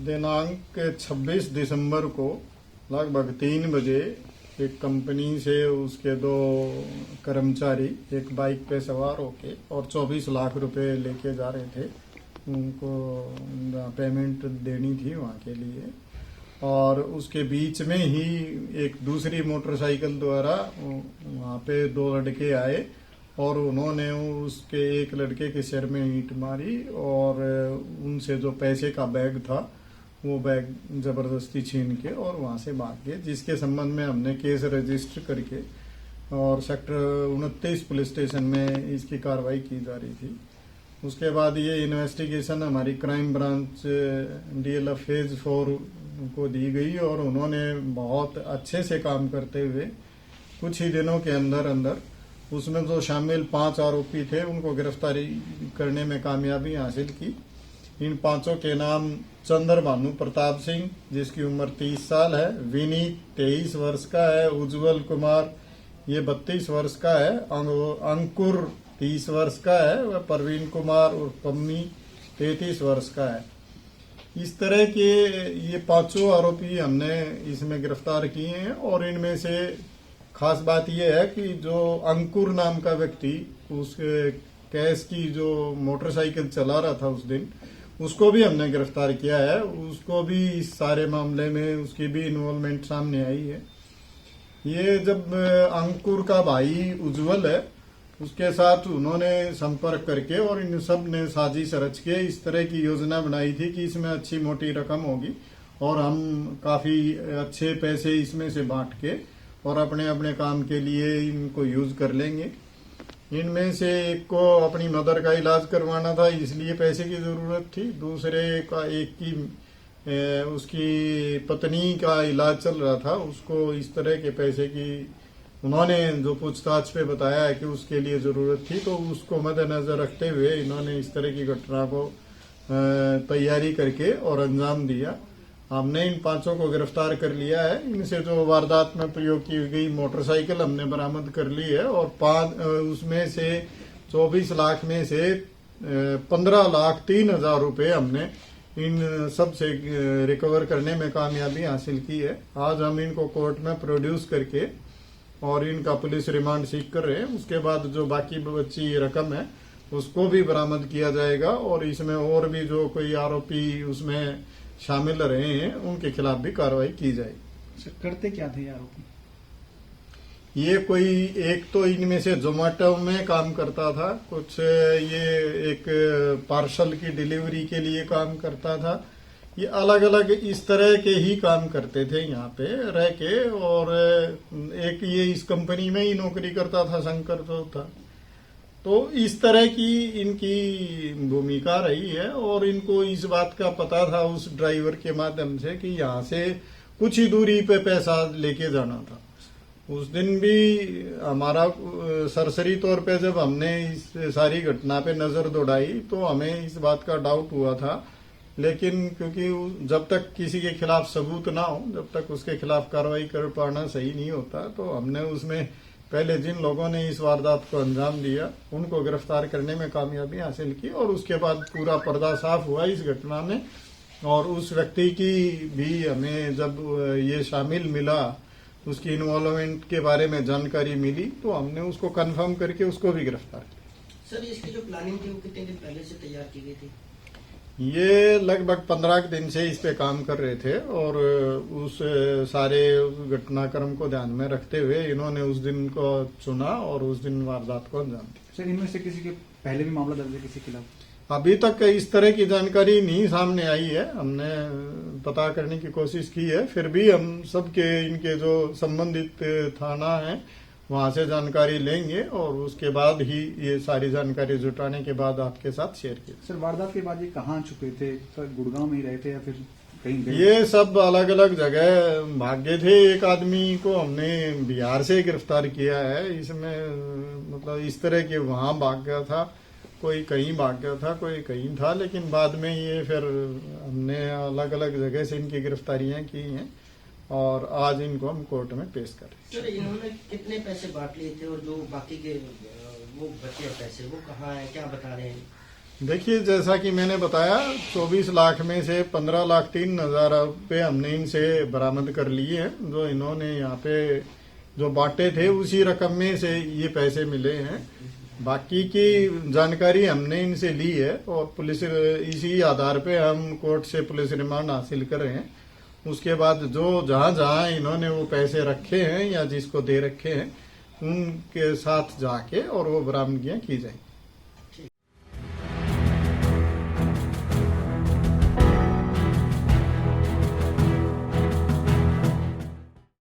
दिनांक 26 दिसंबर को लगभग 3 बजे एक कंपनी से उसके 2 कर्मचारी एक बाइक पे सवार होके और 24 लाख रुपए लेके जा रहे थे। उनको पेमेंट देनी थी वहाँ के लिए, और उसके बीच में ही एक दूसरी मोटरसाइकिल द्वारा वहाँ पे 2 लड़के आए और उन्होंने उसके एक लड़के के सिर में ईंट मारी और उनसे जो पैसे का बैग था वो बैग जबरदस्ती छीन के और वहां से भाग गए, जिसके संबंध में हमने केस रजिस्टर करके और सेक्टर 29 पुलिस स्टेशन में इसकी कार्रवाई की जा रही थी। उसके बाद ये इन्वेस्टिगेशन हमारी क्राइम ब्रांच DLF फेज 4 को दी गई और उन्होंने बहुत अच्छे से काम करते हुए कुछ ही दिनों के अंदर अंदर उसमें जो शामिल 5 आरोपी थे उनको गिरफ्तारी करने में कामयाबी हासिल की। इन 5 के नाम चंद्र भानु प्रताप सिंह जिसकी उम्र 30 साल है, विनीत 23 वर्ष का है, उज्जवल कुमार ये 32 वर्ष का है, अंकुर 30 वर्ष का है, वह प्रवीण कुमार और पम्मी 33 वर्ष का है। इस तरह के ये 5 आरोपी हमने इसमें गिरफ्तार किए हैं और इनमें से खास बात यह है कि जो अंकुर नाम का व्यक्ति उस कैश की जो मोटरसाइकिल चला रहा था उस दिन, उसको भी हमने गिरफ्तार किया है। उसको भी इस सारे मामले में उसकी भी इन्वॉल्वमेंट सामने आई है। ये जब अंकुर का भाई उज्जवल है उसके साथ उन्होंने संपर्क करके और इन सब ने साजिश रच के इस तरह की योजना बनाई थी कि इसमें अच्छी मोटी रकम होगी और हम काफी अच्छे पैसे इसमें से बांट के और अपने अपने काम के लिए इनको यूज कर लेंगे। इनमें से एक को अपनी मदर का इलाज करवाना था इसलिए पैसे की जरूरत थी, दूसरे का एक की उसकी पत्नी का इलाज चल रहा था, उसको इस तरह के पैसे की उन्होंने जो पूछताछ पे बताया है कि उसके लिए जरूरत थी, तो उसको मद्देनजर रखते हुए इन्होंने इस तरह की घटना को तैयारी करके और अंजाम दिया। हमने इन 5 को गिरफ्तार कर लिया है। इनसे जो वारदात में प्रयोग की गई मोटरसाइकिल हमने बरामद कर ली है और उसमें से 24 लाख में से 15,03,000 रुपए हमने इन सब से रिकवर करने में कामयाबी हासिल की है। आज हम इनको कोर्ट में प्रोड्यूस करके और इनका पुलिस रिमांड सीख कर रहे हैं। उसके बाद जो बाकी बची रकम है उसको भी बरामद किया जाएगा और इसमें और भी जो कोई आरोपी उसमें शामिल रहे हैं उनके खिलाफ भी कार्रवाई की जाएगी। करते क्या थे आरोपी? ये कोई एक तो इनमें से जोमेटो में काम करता था, कुछ ये एक पार्सल की डिलीवरी के लिए काम करता था। ये अलग अलग इस तरह के ही काम करते थे यहाँ पे रह के, और एक ये इस कंपनी में ही नौकरी करता था शंकर जो था। तो इस तरह की इनकी भूमिका रही है और इनको इस बात का पता था उस ड्राइवर के माध्यम से कि यहाँ से कुछ ही दूरी पे पैसा लेके जाना था। उस दिन भी हमारा सरसरी तौर पे जब हमने इस सारी घटना पे नजर दौड़ाई तो हमें इस बात का डाउट हुआ था, लेकिन क्योंकि जब तक किसी के खिलाफ सबूत ना हो जब तक उसके खिलाफ कार्रवाई कर पाना सही नहीं होता, तो हमने उसमें पहले जिन लोगों ने इस वारदात को अंजाम दिया उनको गिरफ्तार करने में कामयाबी हासिल की और उसके बाद पूरा पर्दा साफ हुआ इस घटना में। और उस व्यक्ति की भी हमें जब ये शामिल मिला, उसकी इन्वॉल्वमेंट के बारे में जानकारी मिली, तो हमने उसको कंफर्म करके उसको भी गिरफ्तार किया। सर, इसकी जो प्लानिंग थी वो कितने दिन पहले से तैयार की गई थी? ये लगभग 15 दिन से इस पे काम कर रहे थे और उस सारे घटनाक्रम को ध्यान में रखते हुए इन्होंने उस दिन को चुना और उस दिन वारदात को अंजाम दिया। सर, इनमें से किसी के पहले भी मामला दर्ज है किसी के खिलाफ? अभी तक इस तरह की जानकारी नहीं सामने आई है, हमने पता करने की कोशिश की है, फिर भी हम सबके इनके जो संबंधित थाना है वहां से जानकारी लेंगे और उसके बाद ही ये सारी जानकारी जुटाने के बाद आपके साथ शेयर की। सर, वारदात के बाद ये कहाँ छुपे थे? सर, गुड़गांव में ही रहते या फिर कहीं गए? ये सब अलग अलग जगह भागे थे। एक आदमी को हमने बिहार से गिरफ्तार किया है, इसमें मतलब इस तरह के वहां भाग गया था, कोई कहीं भाग गया था, कोई कहीं था, लेकिन बाद में ये फिर हमने अलग अलग जगह से इनकी गिरफ्तारियां की हैं और आज इनको हम कोर्ट में पेश कर रहे हैं। सर, इन्होंने कितने पैसे बांट लिए थे और जो बाकी के वो बचे पैसे वो कहाँ है, क्या बता रहे हैं? देखिए, जैसा कि मैंने बताया, 24 लाख में से 15,03,000 रुपये हमने इनसे बरामद कर लिए हैं। जो इन्होंने यहाँ पे जो बांटे थे उसी रकम में से ये पैसे मिले हैं। बाकी की जानकारी हमने इनसे ली है और पुलिस इसी आधार पे हम कोर्ट से पुलिस रिमांड हासिल कर रहे हैं। उसके बाद जो जहां जहां इन्होंने वो पैसे रखे हैं या जिसको दे रखे हैं उनके साथ जाके और वो बरामदगियां की जाएंगी।